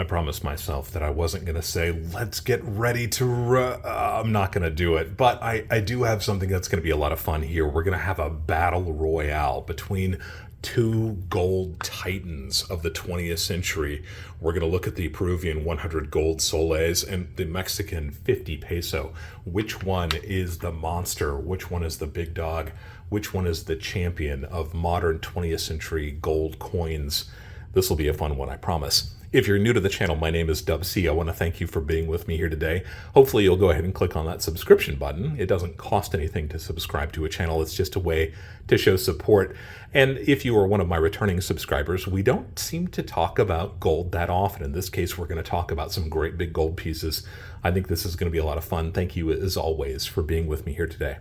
I promised myself that I wasn't going to say, let's get ready to I'm not going to do it. But I do have something that's going to be a lot of fun here. We're going to have a battle royale between two gold titans of the 20th century. We're going to look at the Peruvian 100 gold soles and the Mexican 50 peso. Which one is the monster? Which one is the big dog? Which one is the champion of modern 20th century gold coins? This will be a fun one, I promise. If you're new to the channel, my name is Dub C. I want to thank you for being with me here today. Hopefully you'll go ahead and click on that subscription button. It doesn't cost anything to subscribe to a channel. It's just a way to show support. And if you are one of my returning subscribers, we don't seem to talk about gold that often. In this case, we're going to talk about some great big gold pieces. I think this is going to be a lot of fun. Thank you, as always, for being with me here today.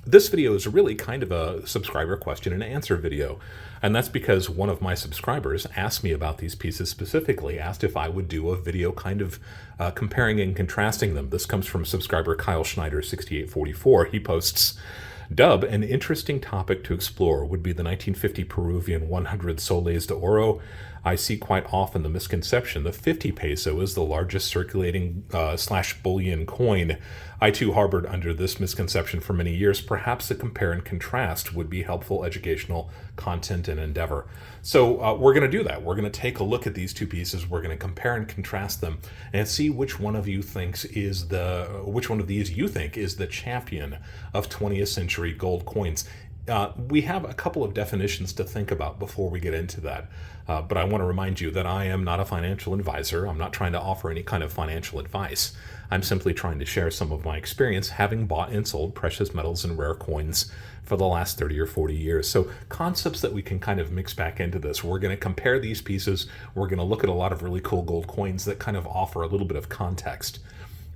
This video is really kind of a subscriber question and answer video, and that's because one of my subscribers asked me about these pieces specifically, asked if I would do a video kind of comparing and contrasting them. This comes from subscriber Kyle Schneider 6844. He posts, Dub, an interesting topic to explore would be the 1950 Peruvian 100 soles de oro. I see quite often the misconception the 50 peso is the largest circulating / bullion coin. I too harbored under this misconception for many years. Perhaps a compare and contrast would be helpful educational content and endeavor. So we're going to do that. We're going to take a look at these two pieces. We're going to compare and contrast them and see which one of you thinks is which one of these you think is the champion of 20th century gold coins. We have a couple of definitions to think about before we get into that. But I want to remind you that I am not a financial advisor. I'm not trying to offer any kind of financial advice. I'm simply trying to share some of my experience having bought and sold precious metals and rare coins for the last 30 or 40 years. So concepts that we can kind of mix back into this. We're going to compare these pieces. We're going to look at a lot of really cool gold coins that kind of offer a little bit of context.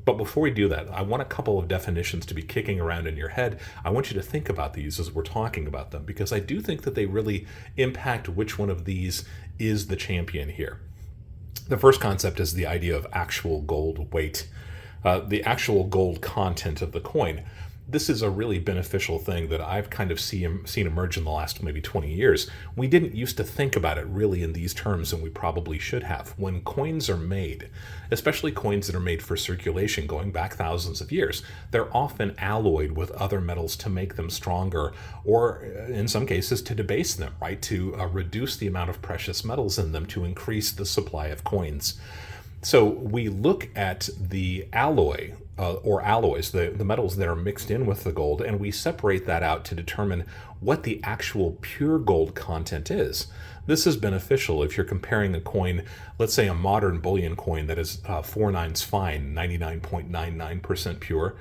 But before we do that, I want a couple of definitions to be kicking around in your head. I want you to think about these as we're talking about them, because I do think that they really impact which one of these is the champion here. The first concept is the idea of actual gold weight, the actual gold content of the coin. This is a really beneficial thing that I've kind of seen emerge in the last maybe 20 years. We didn't used to think about it really in these terms, and we probably should have. When coins are made, especially coins that are made for circulation going back thousands of years, they're often alloyed with other metals to make them stronger, or in some cases to debase them, right? To reduce the amount of precious metals in them to increase the supply of coins. So we look at the alloy or alloys, the metals that are mixed in with the gold, and we separate that out to determine what the actual pure gold content is. This is beneficial if you're comparing a coin, let's say a modern bullion coin that is 4 nines fine, 99.99% pure,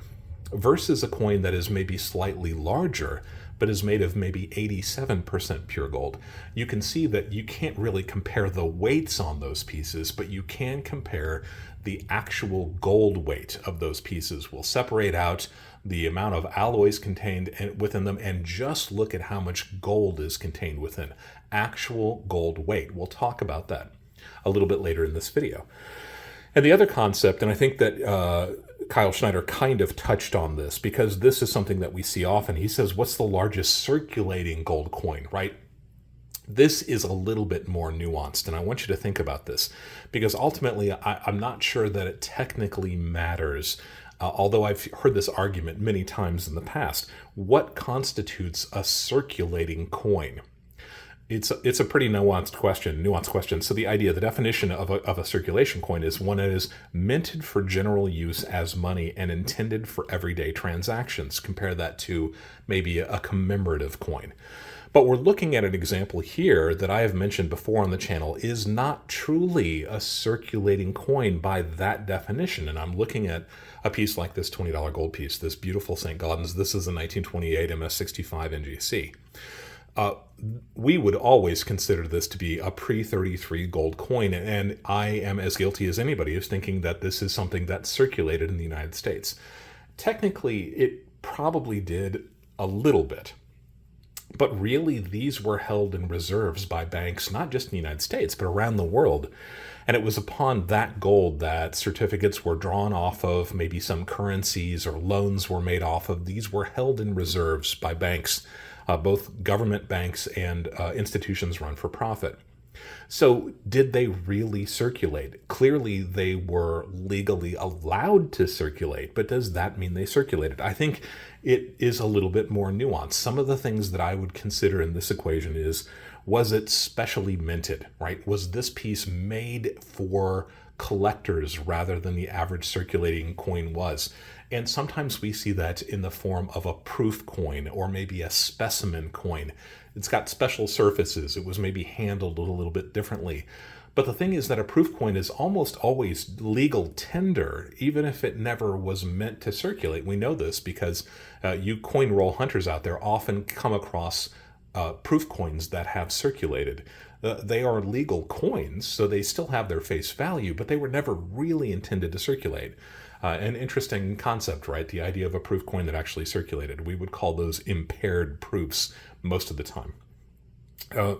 versus a coin that is maybe slightly larger, but is made of maybe 87% pure gold. You can see that you can't really compare the weights on those pieces, but you can compare the actual gold weight of those pieces. We'll separate out the amount of alloys contained within them and just look at how much gold is contained within actual gold weight. We'll talk about that a little bit later in this video. And the other concept, and I think that Kyle Schneider kind of touched on this because this is something that we see often. He says, what's the largest circulating gold coin, right? This is a little bit more nuanced, and I want you to think about this because ultimately I'm not sure that it technically matters, although I've heard this argument many times in the past. What constitutes a circulating coin? It's a pretty nuanced question. So the definition of a circulation coin is one that is minted for general use as money and intended for everyday transactions. Compare that to maybe a commemorative coin. But we're looking at an example here that I have mentioned before on the channel is not truly a circulating coin by that definition. And I'm looking at a piece like this $20 gold piece, this beautiful St. Gaudens. This is a 1928 MS65 NGC. We would always consider this to be a pre-33 gold coin, and I am as guilty as anybody of thinking that this is something that circulated in the United States. Technically, it probably did a little bit, but really these were held in reserves by banks, not just in the United States, but around the world. And it was upon that gold that certificates were drawn off of, maybe some currencies or loans were made off of. These were held in reserves by banks, both government banks and institutions run for profit. So did they really circulate? Clearly, they were legally allowed to circulate, but does that mean they circulated? I think it is a little bit more nuanced. Some of the things that I would consider in this equation is, was it specially minted, right? Was this piece made for collectors rather than the average circulating coin was? And sometimes we see that in the form of a proof coin or maybe a specimen coin. It's got special surfaces. It was maybe handled a little bit differently. But the thing is that a proof coin is almost always legal tender, even if it never was meant to circulate. We know this because you coin roll hunters out there often come across proof coins that have circulated. They are legal coins, so they still have their face value, but they were never really intended to circulate. An interesting concept, right? The idea of a proof coin that actually circulated. We would call those impaired proofs most of the time.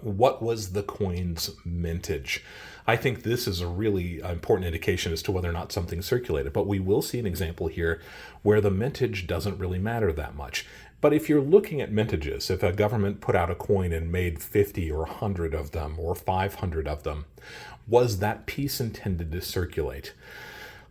What was the coin's mintage? I think this is a really important indication as to whether or not something circulated, but we will see an example here where the mintage doesn't really matter that much. But if you're looking at mintages, if a government put out a coin and made 50 or 100 of them or 500 of them, was that piece intended to circulate?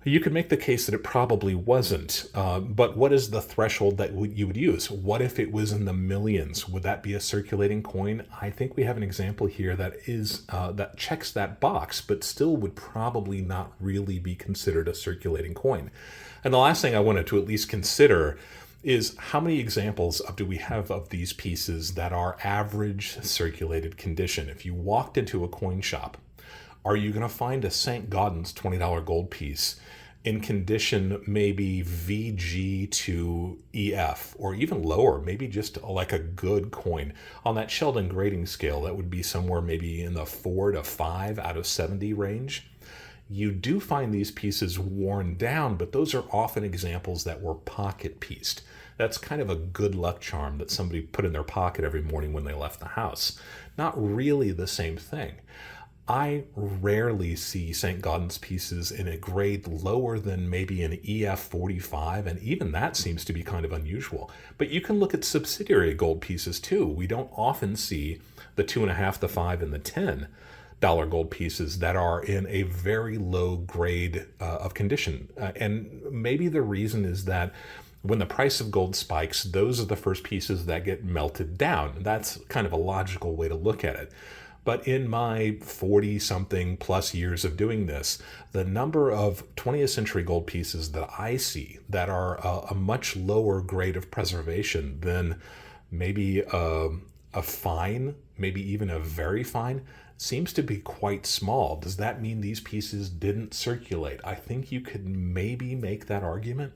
You could make the case that it probably wasn't, but what is the threshold that you would use? What if it was in the millions? Would that be a circulating coin? I think we have an example here that is that checks that box, but still would probably not really be considered a circulating coin. And the last thing I wanted to at least consider is how many examples do we have of these pieces that are average circulated condition? If you walked into a coin shop, are you going to find a St. Gaudens $20 gold piece in condition maybe VG to EF or even lower, maybe just like a good coin? On that Sheldon grading scale, that would be somewhere maybe in the 4 to 5 out of 70 range. You do find these pieces worn down, but those are often examples that were pocket pieced. That's kind of a good luck charm that somebody put in their pocket every morning when they left the house. Not really the same thing. I rarely see St. Gaudens pieces in a grade lower than maybe an EF 45, and even that seems to be kind of unusual. But you can look at subsidiary gold pieces too. We don't often see the 2.5, the 5, and the $10 gold pieces that are in a very low grade of condition. And maybe the reason is that when the price of gold spikes, those are the first pieces that get melted down. That's kind of a logical way to look at it. But in my 40-something plus years of doing this, the number of 20th century gold pieces that I see that are a much lower grade of preservation than maybe a fine, maybe even a very fine, seems to be quite small. Does that mean these pieces didn't circulate? I think you could maybe make that argument.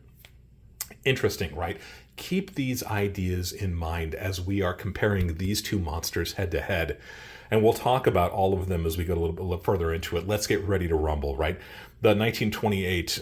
Interesting, right? Keep these ideas in mind as we are comparing these two monsters head to head. And we'll talk about all of them as we go a little bit further into it. Let's get ready to rumble, right? The 1928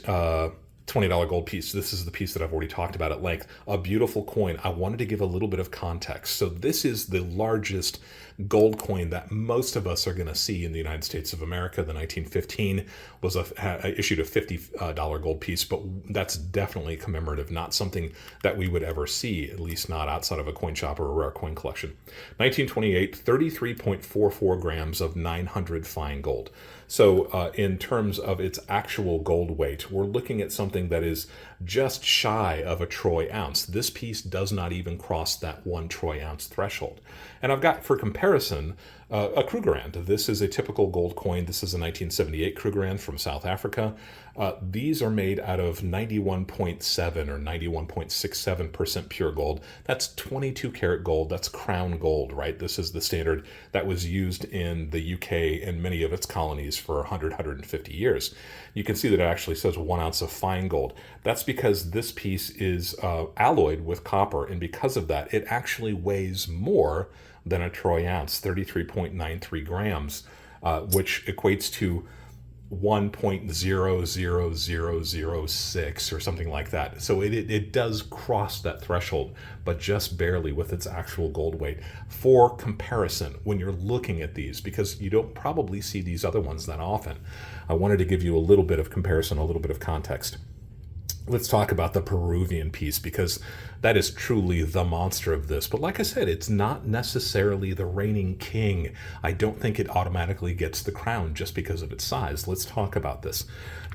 $20 gold piece. This is the piece that I've already talked about at length. A beautiful coin. I wanted to give a little bit of context. So this is the largest gold coin that most of us are going to see in the United States of America. The 1915 was issued a $50 gold piece, but that's definitely commemorative, not something that we would ever see, at least not outside of a coin shop or a rare coin collection. 1928, 33.44 grams of 900 fine gold. So in terms of its actual gold weight, we're looking at something that is just shy of a troy ounce. This piece does not even cross that 1 troy ounce threshold. And I've got, for comparison, a Krugerrand. This is a typical gold coin. This is a 1978 Krugerrand from South Africa. These are made out of 91.7 or 91.67% pure gold. That's 22 karat gold. That's crown gold, right? This is the standard that was used in the UK and many of its colonies for 100, 150 years. You can see that it actually says 1 ounce of fine gold. That's because this piece is alloyed with copper, and because of that, it actually weighs more than a troy ounce, 33.93 grams, which equates to 1.00006 or something like that. So it does cross that threshold, but just barely with its actual gold weight. For comparison, when you're looking at these, because you don't probably see these other ones that often, I wanted to give you a little bit of comparison, a little bit of context. Let's talk about the Peruvian piece, because that is truly the monster of this. But like I said, it's not necessarily the reigning king. I don't think it automatically gets the crown just because of its size. Let's talk about this.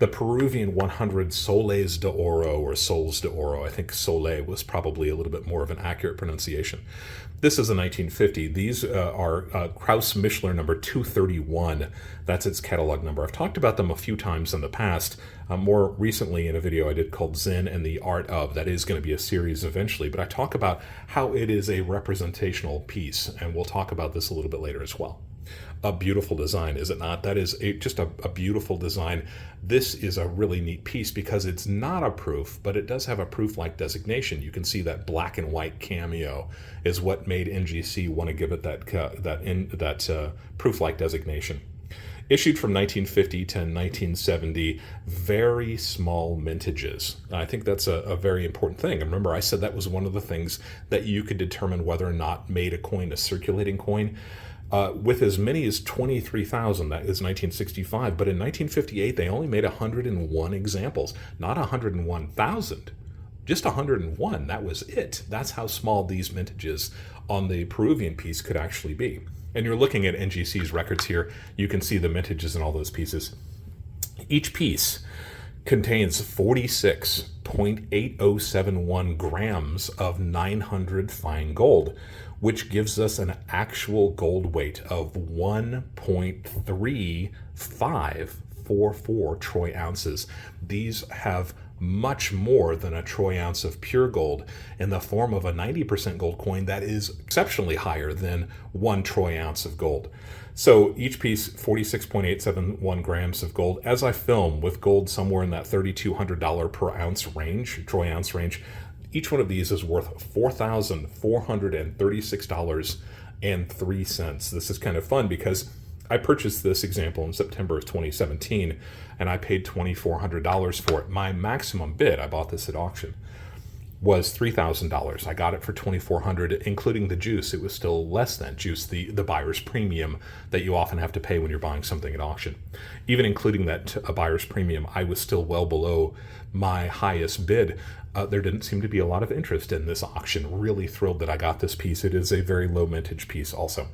The Peruvian 100 Soles de Oro, or Soles de Oro, I think Sole was probably a little bit more of an accurate pronunciation. This is a 1950. These are Kraus Mischler number 231. That's its catalog number. I've talked about them a few times in the past. More recently in a video I did called Zen and the Art of. That is going to be a series eventually, but I talk about how it is a representational piece, and we'll talk about this a little bit later as well. A beautiful design, is it not? That is just a beautiful design. This is a really neat piece because it's not a proof, but it does have a proof-like designation. You can see that black and white cameo is what made NGC want to give it that proof-like designation. Issued from 1950 to 1970, very small mintages. I think that's a very important thing. And remember, I said that was one of the things that you could determine whether or not made a coin a circulating coin. With as many as 23,000, that is 1965, but in 1958 they only made 101 examples, not 101,000, just 101. That was it. That's how small these mintages on the Peruvian piece could actually be. And you're looking at NGC's records here. You can see the mintages in all those pieces. Each piece contains 46.8071 grams of 900 fine gold, which gives us an actual gold weight of 1.3544 troy ounces. These have much more than a troy ounce of pure gold in the form of a 90% gold coin that is exceptionally higher than 1 troy ounce of gold. So each piece, 46.871 grams of gold. As I film with gold somewhere in that $3,200 per ounce range, troy ounce range, each one of these is worth $4,436.03. This is kind of fun because I purchased this example in September of 2017, and I paid $2,400 for it. My maximum bid, I bought this at auction, was $3,000. I got it for $2,400, including the juice. It was still less than juice, the buyer's premium that you often have to pay when you're buying something at auction. Even including that a buyer's premium, I was still well below my highest bid. There didn't seem to be a lot of interest in this auction. Really thrilled that I got this piece. It is a very low mintage piece also.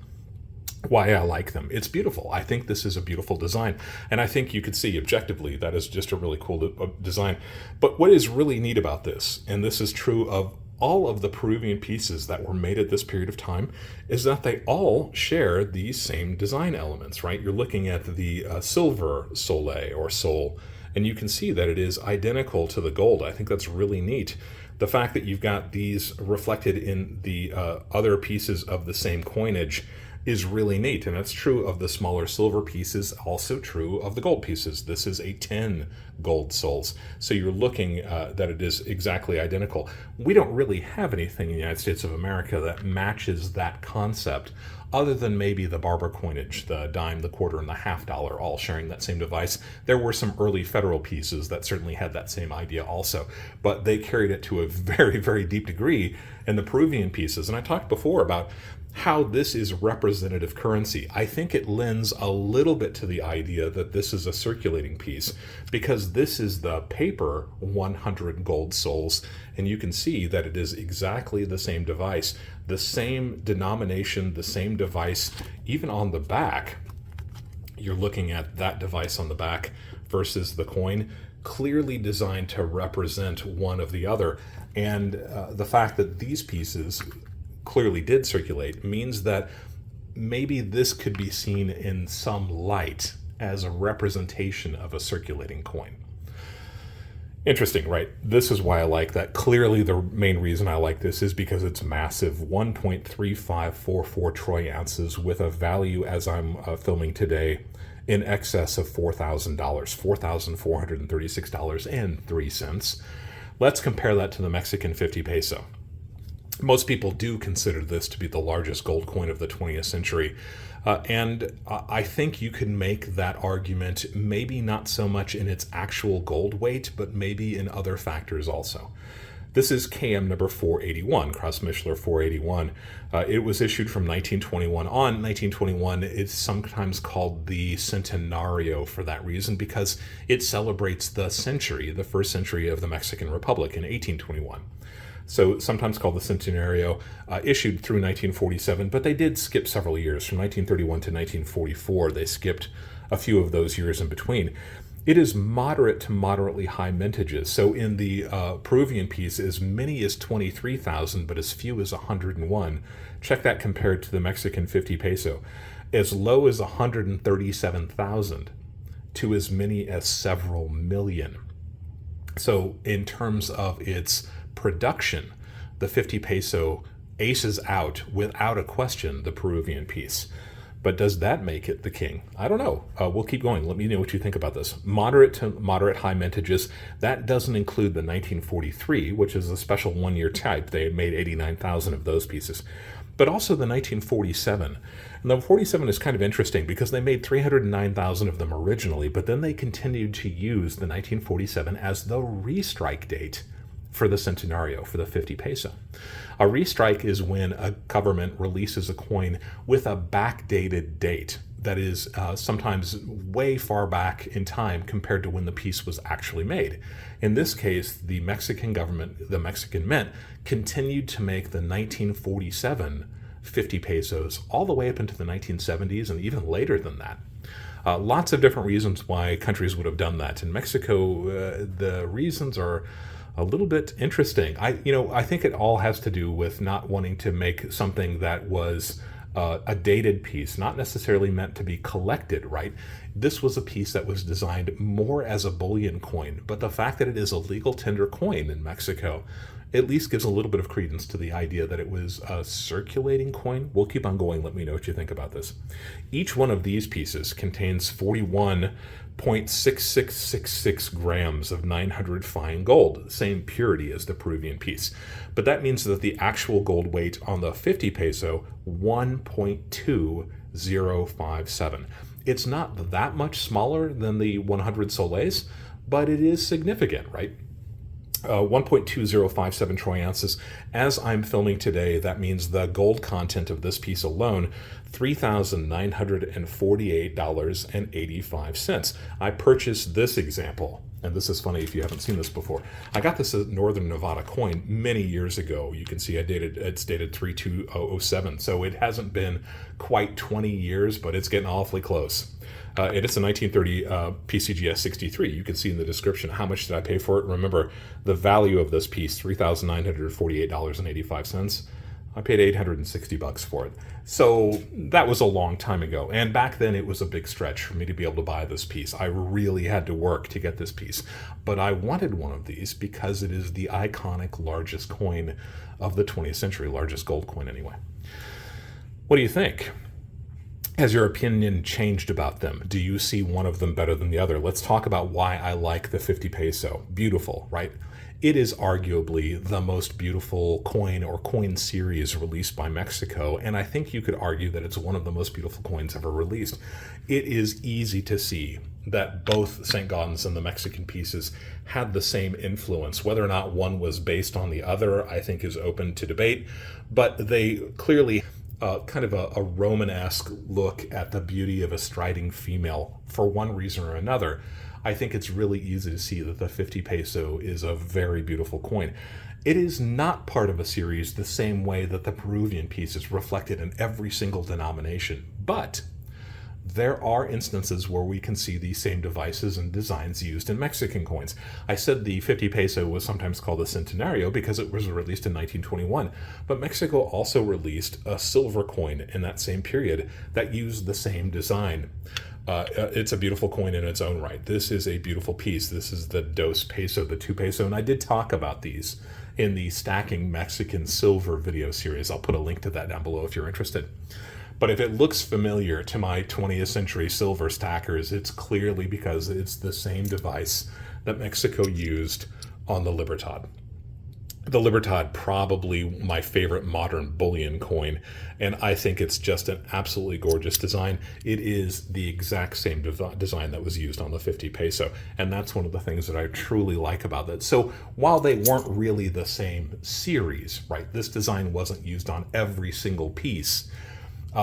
Why I like them. It's beautiful. I think this is a beautiful design. And I think you could see objectively that is just a really cool design. But what is really neat about this, and this is true of all of the Peruvian pieces that were made at this period of time, is that they all share these same design elements, right? You're looking at the silver sole or sol, and you can see that it is identical to the gold. I think that's really neat. The fact that you've got these reflected in the other pieces of the same coinage is really neat, and that's true of the smaller silver pieces, also true of the gold pieces. This is a 10 gold soles, so you're looking that it is exactly identical. We don't really have anything in the United States of America that matches that concept, other than maybe the barber coinage, the dime, the quarter, and the $half, all sharing that same device. There were some early federal pieces that certainly had that same idea also, but they carried it to a very, very deep degree in the Peruvian pieces. And I talked before about how this is representative currency. I think it lends a little bit to the idea that this is a circulating piece, because this is the paper 100 gold soles, and you can see that it is exactly the same device, the same denomination, the same device. Even on the back, you're looking at that device on the back versus the coin, clearly designed to represent one of the other. And the fact that these pieces clearly did circulate means that maybe this could be seen in some light as a representation of a circulating coin. Interesting, right? This is why I like that. Clearly the main reason I like this is because it's massive, 1.3544 troy ounces, with a value, as I'm filming today, in excess of $4,000, $4,436.03. Let's compare that to the Mexican 50 peso. Most people do consider this to be the largest gold coin of the 20th century. And I think you can make that argument, maybe not so much in its actual gold weight, but maybe in other factors also. This is KM number 481, Cross-Mishler 481. It was issued from 1921 on. 1921 is sometimes called the Centenario for that reason, because it celebrates the century, the first century of the Mexican Republic in 1821. So sometimes called the Centenario, issued through 1947, but they did skip several years. From 1931 to 1944, they skipped a few of those years in between. It is moderate to moderately high mintages. So in the Peruvian piece, as many as 23,000, but as few as 101. Check that compared to the Mexican 50 peso. As low as 137,000 to as many as several million. So in terms of its production, the 50 peso aces out, without a question, the Peruvian piece. But does that make it the king? I don't know. We'll keep going. Let me know what you think about this. Moderate to moderate high mintages. That doesn't include the 1943, which is a special one-year type. They made 89,000 of those pieces. But also the 1947. And the 47 is kind of interesting because they made 309,000 of them originally, but then they continued to use the 1947 as the restrike date for the Centenario, for the 50 peso. A restrike is when a government releases a coin with a backdated date that is sometimes way far back in time compared to when the piece was actually made. In this case, the Mexican government, the Mexican Mint, continued to make the 1947 50 pesos all the way up into the 1970s and even later than that. Lots of different reasons why countries would have done that. In Mexico, the reasons are a little bit interesting. I think it all has to do with not wanting to make something that was a dated piece, not necessarily meant to be collected, right? This was a piece that was designed more as a bullion coin, but the fact that it is a legal tender coin in Mexico at least gives a little bit of credence to the idea that it was a circulating coin. We'll keep on going. Let me know what you think about this. Each one of these pieces contains 41.6666 grams of 900 fine gold, the same purity as the Peruvian piece. But that means that the actual gold weight on the 50 peso, 1.2057. It's not that much smaller than the 100 soles, but it is significant, right? 1.2057 troy ounces. As I'm filming today, that means the gold content of this piece alone, $3,948.85. I purchased this example, and this is funny if you haven't seen this before. I got this as Northern Nevada coin many years ago. You can see it's dated 3/2007, so it hasn't been quite 20 years, but it's getting awfully close. It's a 1930 PCGS 63. You can see in the description how much did I pay for it. Remember, the value of this piece, $3,948.85. I paid $860 for it. So that was a long time ago. And back then it was a big stretch for me to be able to buy this piece. I really had to work to get this piece. But I wanted one of these because it is the iconic largest coin of the 20th century, largest gold coin anyway. What do you think? Has your opinion changed about them? Do you see one of them better than the other? Let's talk about why I like the 50 peso. Beautiful, right? It is arguably the most beautiful coin or coin series released by Mexico, and I think you could argue that it's one of the most beautiful coins ever released. It is easy to see that both St. Gaudens and the Mexican pieces had the same influence. Whether or not one was based on the other, I think is open to debate, but they clearly kind of a Romanesque look at the beauty of a striding female for one reason or another. I think it's really easy to see that the 50 peso is a very beautiful coin. It is not part of a series the same way that the Peruvian piece is reflected in every single denomination, but there are instances where we can see these same devices and designs used in Mexican coins. I said the 50 peso was sometimes called the Centenario because it was released in 1921, but Mexico also released a silver coin in that same period that used the same design. It's a beautiful coin in its own right. This is a beautiful piece. This is the Dos Peso, the 2 peso, and I did talk about these in the Stacking Mexican Silver video series. I'll put a link to that down below if you're interested. But if it looks familiar to my 20th century silver stackers, it's clearly because it's the same device that Mexico used on the Libertad. The Libertad, probably my favorite modern bullion coin, and I think it's just an absolutely gorgeous design. It is the exact same design that was used on the 50 peso, and that's one of the things that I truly like about it. So while they weren't really the same series, right, this design wasn't used on every single piece.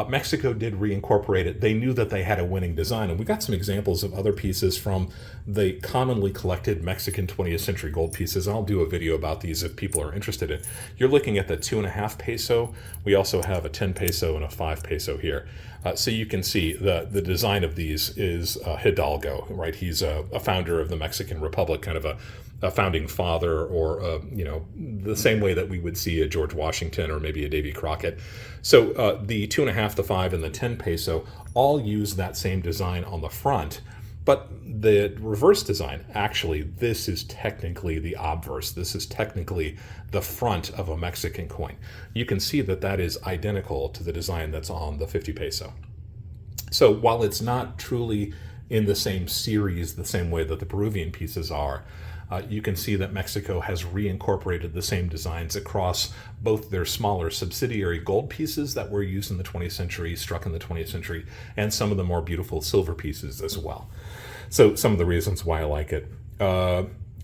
Mexico did reincorporate it. They knew that they had a winning design, and we got some examples of other pieces from the commonly collected Mexican 20th century gold pieces. I'll do a video about these if people are interested in. You're looking at the 2.5 peso. We also have a 10 peso and a 5 peso here. So you can see the design of these is Hidalgo, right? He's a founder of the Mexican Republic, kind of a founding father, or the same way that we would see a George Washington or maybe a Davy Crockett. So the 2.5, the 5, and the 10 peso all use that same design on the front, but the reverse design, actually, this is technically the obverse. This is technically the front of a Mexican coin. You can see that that is identical to the design that's on the 50 peso. So while it's not truly in the same series, the same way that the Peruvian pieces are, you can see that Mexico has reincorporated the same designs across both their smaller subsidiary gold pieces that were used in the 20th century, struck in the 20th century, and some of the more beautiful silver pieces as well. So some of the reasons why I like it.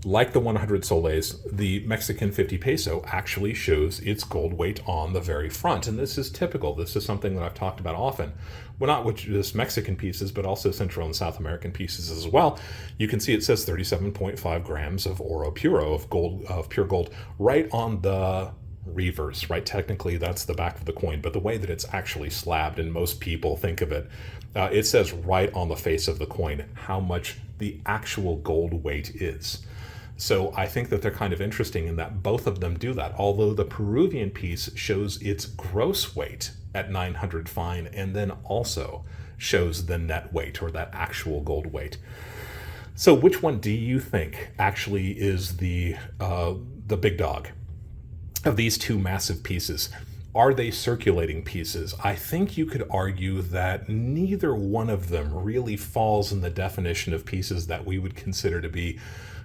Like the 100 soles, the Mexican 50 peso actually shows its gold weight on the very front. And this is typical. This is something that I've talked about often. Well, not with just Mexican pieces, but also Central and South American pieces as well. You can see it says 37.5 grams of oro puro, of gold, of pure gold, right on the reverse, right? Technically, that's the back of the coin, but the way that it's actually slabbed, and most people think of it, it says right on the face of the coin how much the actual gold weight is. So I think that they're kind of interesting in that both of them do that, although the Peruvian piece shows its gross weight at 900 fine and then also shows the net weight, or that actual gold weight. So which one do you think actually is the big dog of these two massive pieces? Are they circulating pieces? I think you could argue that neither one of them really falls in the definition of pieces that we would consider to be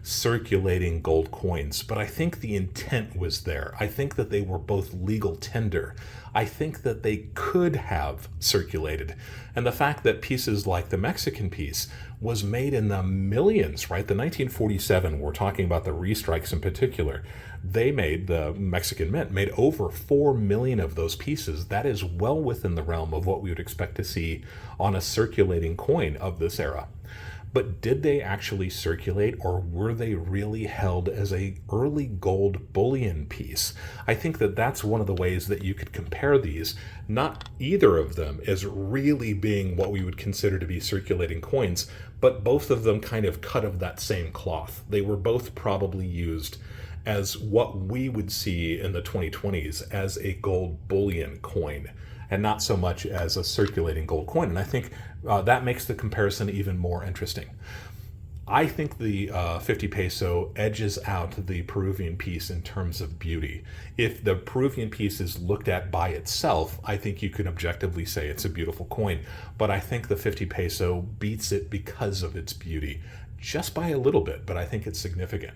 circulating gold coins, but I think the intent was there. I think that they were both legal tender. I think that they could have circulated. And the fact that pieces like the Mexican piece was made in the millions, right? The 1947, we're talking about the restrikes in particular, they made, the Mexican Mint made over 4 million of those pieces. That is well within the realm of what we would expect to see on a circulating coin of this era. But did they actually circulate, or were they really held as a early gold bullion piece? I think that that's one of the ways that you could compare these. Not either of them as really being what we would consider to be circulating coins, but both of them kind of cut of that same cloth. They were both probably used as what we would see in the 2020s as a gold bullion coin, and not so much as a circulating gold coin. And I think that makes the comparison even more interesting. I think the 50 peso edges out the Peruvian piece in terms of beauty. If the Peruvian piece is looked at by itself, I think you can objectively say it's a beautiful coin. But I think the 50 peso beats it because of its beauty, just by a little bit, but I think it's significant.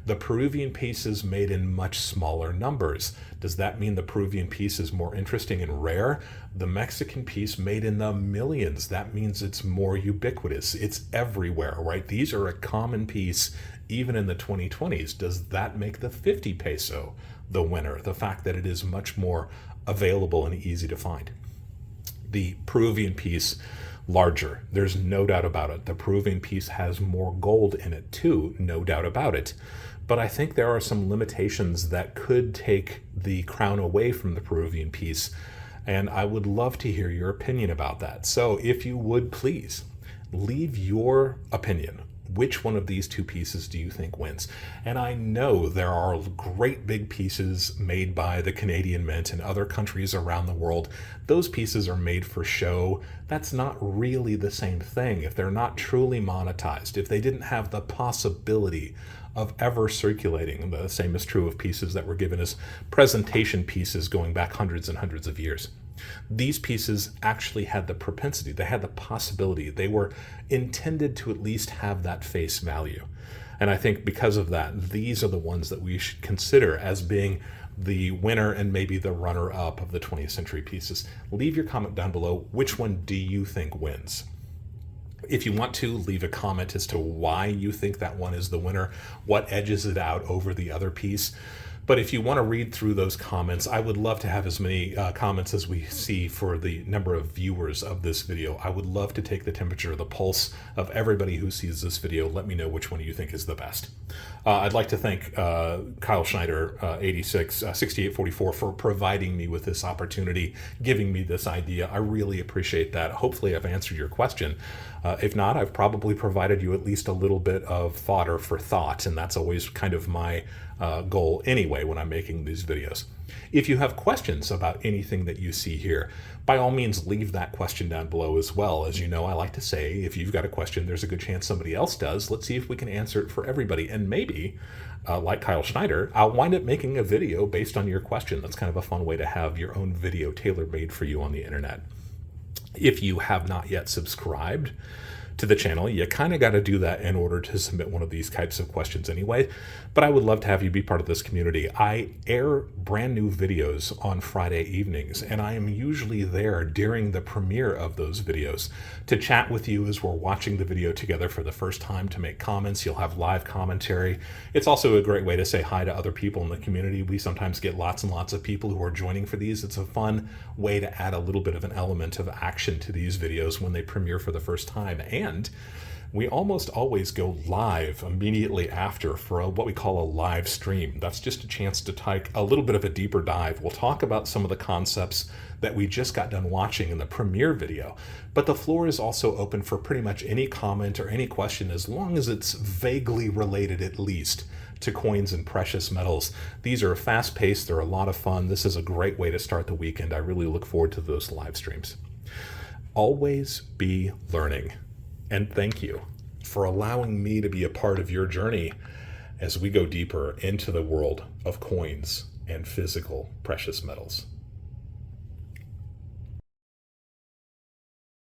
The Peruvian piece is made in much smaller numbers. Does that mean the Peruvian piece is more interesting and rare? The Mexican piece made in the millions. That means it's more ubiquitous. It's everywhere, right? These are a common piece even in the 2020s. Does that make the 50 peso the winner? The fact that it is much more available and easy to find. The Peruvian piece, larger. There's no doubt about it. The Peruvian piece has more gold in it too, no doubt about it. But I think there are some limitations that could take the crown away from the Peruvian piece, and I would love to hear your opinion about that. So if you would, please leave your opinion. Which one of these two pieces do you think wins? And I know there are great big pieces made by the Canadian Mint and other countries around the world. Those pieces are made for show. That's not really the same thing. If they're not truly monetized, if they didn't have the possibility of ever circulating, the same is true of pieces that were given as presentation pieces going back hundreds and hundreds of years. These pieces actually had the propensity, they had the possibility, they were intended to at least have that face value. And I think because of that, these are the ones that we should consider as being the winner and maybe the runner-up of the 20th century pieces. Leave your comment down below. Which one do you think wins? If you want to, leave a comment as to why you think that one is the winner, what edges it out over the other piece. But if you want to read through those comments, I would love to have as many comments as we see for the number of viewers of this video. I would love to take the temperature, the pulse of everybody who sees this video. Let me know which one you think is the best. I'd like to thank Kyle Schneider, 6844, for providing me with this opportunity, giving me this idea. I really appreciate that. Hopefully I've answered your question. If not, I've probably provided you at least a little bit of fodder for thought, and that's always kind of my goal anyway when I'm making these videos. If you have questions about anything that you see here, by all means leave that question down below as well. As you know, I like to say, if you've got a question, there's a good chance somebody else does. Let's see if we can answer it for everybody. And maybe, like Kyle Schneider, I'll wind up making a video based on your question. That's kind of a fun way to have your own video tailor-made for you on the internet. If you have not yet subscribed to the channel, you kind of got to do that in order to submit one of these types of questions anyway. But I would love to have you be part of this community. I air brand new videos on Friday evenings, and I am usually there during the premiere of those videos to chat with you as we're watching the video together for the first time, to make comments. You'll have live commentary. It's also a great way to say hi to other people in the community. We sometimes get lots and lots of people who are joining for these. It's a fun way to add a little bit of an element of action to these videos when they premiere for the first time. And we almost always go live immediately after for what we call a live stream. That's just a chance to take a little bit of a deeper dive. We'll talk about some of the concepts that we just got done watching in the premiere video, but the floor is also open for pretty much any comment or any question, as long as it's vaguely related at least to coins and precious metals. These are fast-paced, they're a lot of fun. This is a great way to start the weekend. I really look forward to those live streams. Always be learning. And thank you for allowing me to be a part of your journey as we go deeper into the world of coins and physical precious metals.